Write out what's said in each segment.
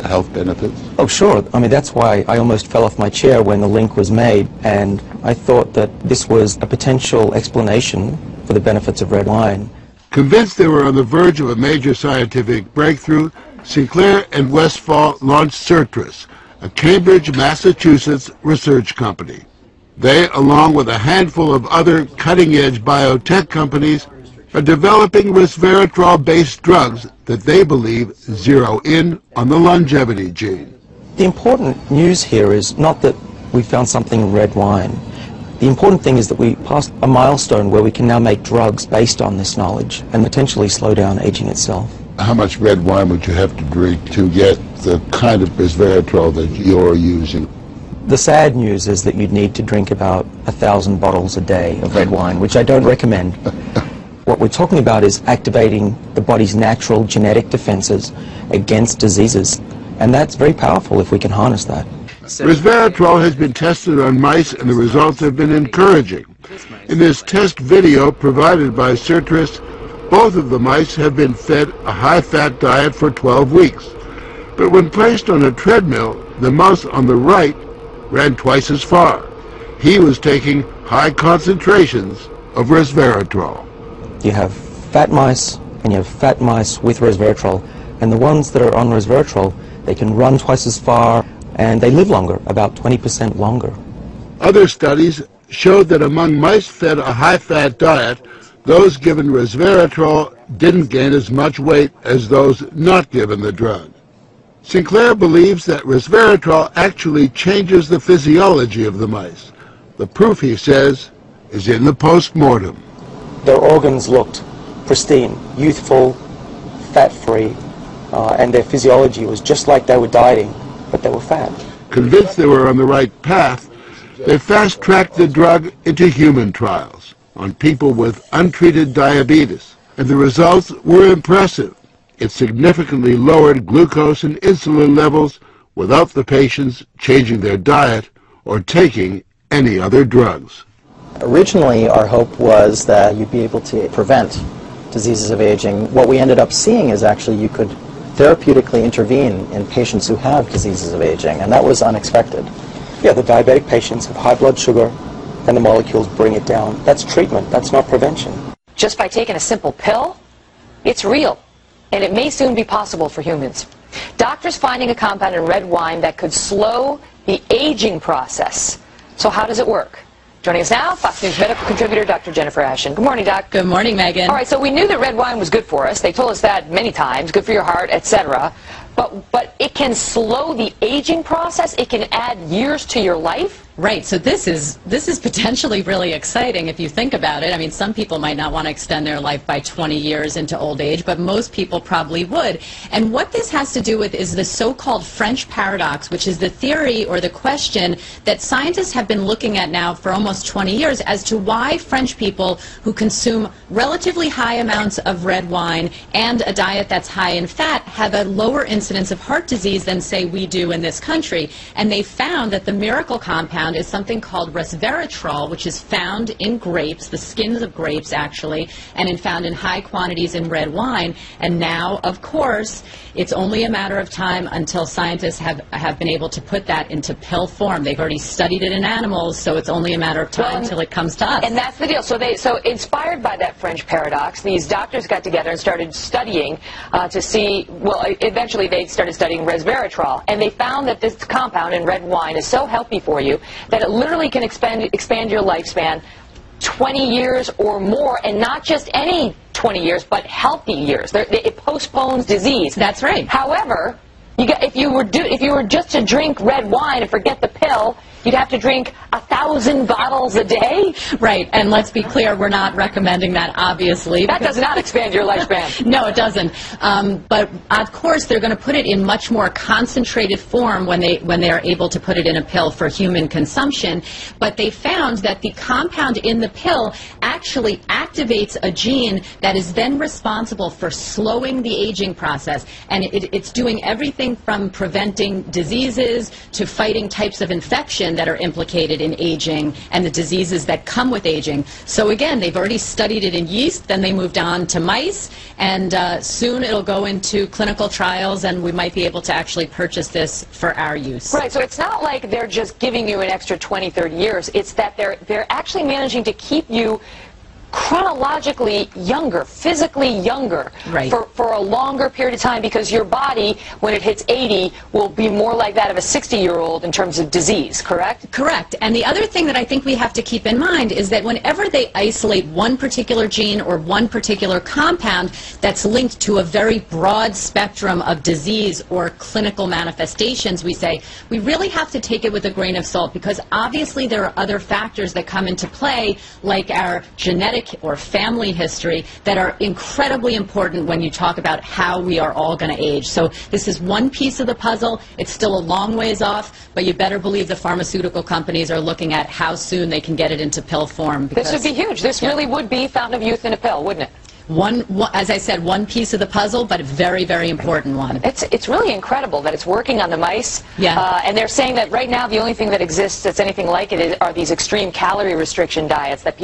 health benefits? Oh, sure. I mean, that's why I almost fell off my chair when the link was made, and I thought that this was a potential explanation for the benefits of red wine. Convinced they were on the verge of a major scientific breakthrough, Sinclair and Westphal launched Certris, a Cambridge, Massachusetts research company. They, along with a handful of other cutting-edge biotech companies, are developing resveratrol-based drugs that they believe zero in on the longevity gene. The important news here is not that we found something in red wine. The important thing is that we passed a milestone where we can now make drugs based on this knowledge and potentially slow down aging itself. How much red wine would you have to drink to get the kind of resveratrol that you're using? The sad news is that you'd need to drink about 1,000 bottles a day of red wine, which I don't recommend. What we're talking about is activating the body's natural genetic defenses against diseases, and that's very powerful if we can harness that. Resveratrol has been tested on mice, and the results have been encouraging. In this test video provided by Certris, both of the mice have been fed a high-fat diet for 12 weeks. But when placed on a treadmill, the mouse on the right ran twice as far. He was taking high concentrations of resveratrol. You have fat mice, and you have fat mice with resveratrol, and the ones that are on resveratrol, they can run twice as far, and they live longer, about 20% longer. Other studies showed that among mice fed a high-fat diet, those given resveratrol didn't gain as much weight as those not given the drug. Sinclair believes that resveratrol actually changes the physiology of the mice. The proof, he says, is in the post-mortem. Their organs looked pristine, youthful, fat-free, and their physiology was just like they were dieting, but they were fat. Convinced they were on the right path, they fast-tracked the drug into human trials on people with untreated diabetes, and the results were impressive. It significantly lowered glucose and insulin levels without the patients changing their diet or taking any other drugs. Originally, our hope was that you'd be able to prevent diseases of aging. What we ended up seeing is actually you could therapeutically intervene in patients who have diseases of aging, and that was unexpected. Yeah, the diabetic patients have high blood sugar, and the molecules bring it down. That's treatment, that's not prevention. Just by taking a simple pill, it's real, and it may soon be possible for humans. Doctors finding a compound in red wine that could slow the aging process. So how does it work? Joining us now, Fox News medical contributor, Dr. Jennifer Ashen. Good morning, Doc. Good morning, Megan. All right, so we knew that red wine was good for us. They told us that many times, good for your heart, etc. But it can slow the aging process. It can add years to your life. Right, so this is potentially really exciting if you think about it. I mean, some people might not want to extend their life by 20 years into old age, but most people probably would. And what this has to do with is the so-called French paradox, which is the theory or the question that scientists have been looking at now for almost 20 years as to why French people who consume relatively high amounts of red wine and a diet that's high in fat have a lower incidence of heart disease than, say, we do in this country. And they found that the miracle compound is something called resveratrol, which is found in grapes, the skins of grapes actually, and found in high quantities in red wine. And now, of course, it's only a matter of time until scientists have been able to put that into pill form. They've already studied it in animals, so it's only a matter of time until it comes to us. And that's the deal. So inspired by that French paradox, these doctors got together and started studying to see, well, eventually they started studying resveratrol, and they found that this compound in red wine is so healthy for you that it literally can expand your lifespan 20 years or more, and not just any 20 years, but healthy years. It postpones disease. That's right. However, if you were just to drink red wine and forget the pill, you'd have to drink 1,000 bottles a day. Right, and let's be clear, we're not recommending that, obviously. That does not expand your lifespan. No, it doesn't. But of course, they're going to put it in much more concentrated form when they are able to put it in a pill for human consumption. But they found that the compound in the pill actually activates a gene that is then responsible for slowing the aging process. And it's doing everything from preventing diseases to fighting types of infections that are implicated in aging and the diseases that come with aging. So again, they've already studied it in yeast, then they moved on to mice, and soon it'll go into clinical trials, and we might be able to actually purchase this for our use. Right, so it's not like they're just giving you an extra 20, 30 years. It's that they're actually managing to keep you chronologically younger, physically younger, right, for a longer period of time, because your body, when it hits 80, will be more like that of a 60-year-old in terms of disease, correct? Correct. And the other thing that I think we have to keep in mind is that whenever they isolate one particular gene or one particular compound that's linked to a very broad spectrum of disease or clinical manifestations, we say we really have to take it with a grain of salt, because obviously there are other factors that come into play, like our genetic or family history, that are incredibly important when you talk about how we are all going to age. So this is one piece of the puzzle. It's still a long ways off, but you better believe the pharmaceutical companies are looking at how soon they can get it into pill form. This would be huge. This really would be fountain of youth in a pill, wouldn't it? As I said, one piece of the puzzle, but a very, very important one. It's really incredible that it's working on the mice. Yeah. And they're saying that right now the only thing that exists that's anything like it are these extreme calorie restriction diets that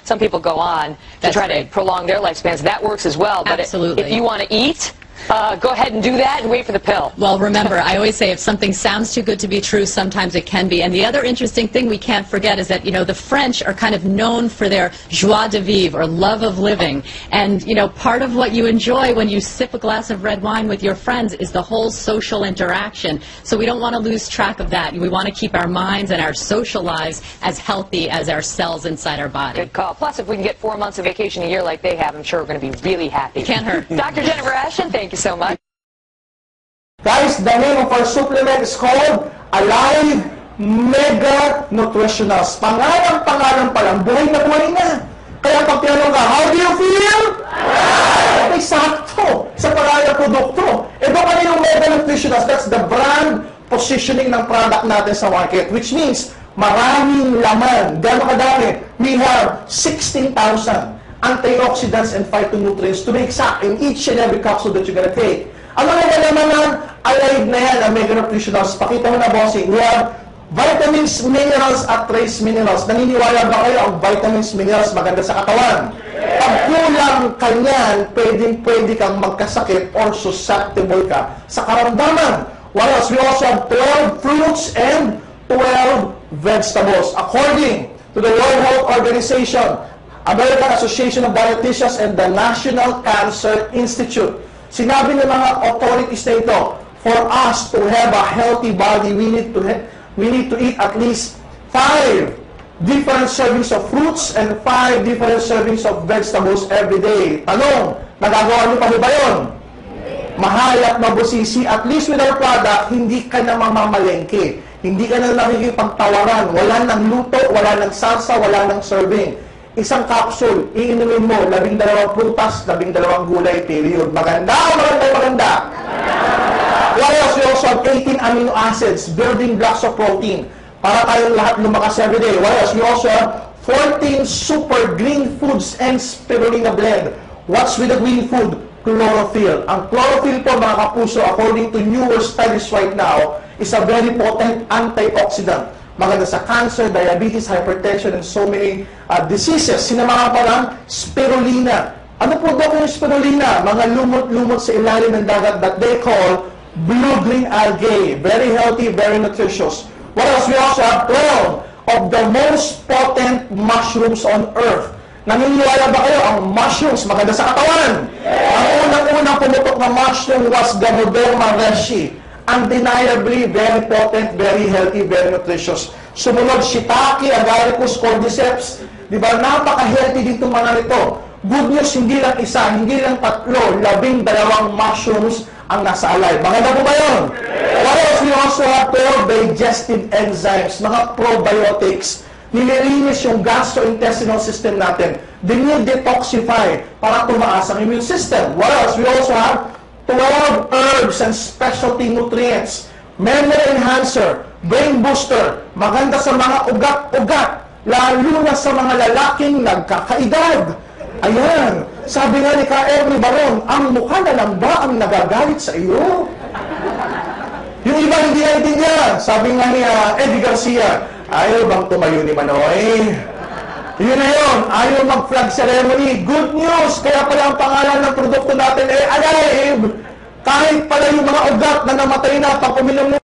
some people go on to try to prolong their lifespans. That works as well. But absolutely. If you want to eat, go ahead and do that and wait for the pill. Well, remember, I always say if something sounds too good to be true, sometimes it can be. And the other interesting thing we can't forget is that, you know, the French are kind of known for their joie de vivre, or love of living. And, you know, part of what you enjoy when you sip a glass of red wine with your friends is the whole social interaction. So we don't want to lose track of that. We want to keep our minds and our social lives as healthy as our cells inside our body. Good call. Plus, if we can get 4 months of vacation a year like they have, I'm sure we're going to be really happy. Can't hurt. Dr. Jennifer Ashton, thank you so much. Guys, the name of our supplement is called Alive Mega Nutritionals. Pangalan pa lang, buhay na. Kaya pag tinanong ka, how do you feel? Okay, sakto. Sa pangalan produkto. Ito kaninong Mega Nutritionals, that's the brand positioning ng product natin sa market, which means maraming laman. Gano'ng kadami? We have 16,000 antioxidants and phytonutrients to be exact in each and every capsule that you're gonna take. Ang mga nalaman ng Alive na yan, ang Mega Nutritionals, pakita mo na, bossing, we have vitamins, minerals, at trace minerals. Naniniwala ba kayo ang vitamins, minerals maganda sa katawan? Pag kulang ka niyan, pwede kang magkasakit or susceptible ka sa karamdaman. What else? We also have 12 fruits and 12 vegetables. According to the World Health Organization, American Association of Dietitians, and the National Cancer Institute, sinabi ng mga authorities na ito, for us to have a healthy body, we need to eat at least 5 different servings of fruits and 5 different servings of vegetables every day. Tanong, nagagawa niyo pa ba yun? Mahal at mabusisi, at least with our product, hindi ka na mamamalengke. Hindi ka na nakikipagtawaran. Wala ng luto, wala ng salsa, wala ng serving. Isang capsule, iinumin mo, 12 prutas, 12 gulay, period. Maganda. What else? We also have 18 amino acids, building blocks of protein, para tayong lahat lumakas every day. What else? We also have 14 super green foods and spirulina blend. What's with the green food? Chlorophyll. Ang chlorophyll po, mga kapuso, according to newer studies right now, is a very potent antioxidant. Maganda sa cancer, diabetes, hypertension, and so many diseases. Sinamahan pa lang, spirulina. Ano po daw yung spirulina? Mga lumot-lumot sa ilalim ng dagat that they call blue-green algae. Very healthy, very nutritious. What else? We also have 12 of the most potent mushrooms on earth. Naniniwala ba kayo ang mushrooms maganda sa katawan? Ang unang-unang pumutok na mushroom was Ganoderma reishi. Undeniably very potent, very healthy, very nutritious. Sumunod, shiitake, agaricus, cordyceps. Di ba? Napaka-healthy din itong mga nito. Good news, hindi lang isa, hindi lang 3, 12 mushrooms ang nasa Alive. Maganda po ba yun? What else? We also have 12 digestive enzymes, mga probiotics. Nililinis yung gastrointestinal system natin. Dinidetoxify para tumaas ang immune system. What else? We also have 12 herbs and specialty nutrients. Memory enhancer, brain booster, maganda sa mga ugat-ugat, lalo na sa mga lalaking nagkakaedad. Ayan, sabi nga ni Ka-Ernie Baron, ang mukha na lang ba ang nagagalit sa iyo? Yung iba hindi naintindihan. Sabi nga ni Eddie Garcia, Ayaw bang tumayo ni Manoy? Yun na yun. Ayaw mag-flag ceremony. Good news! Kaya pala ang pangalan ng produkto natin ay Alive! Kahit pala yung mga ugat na namatay na pag uminom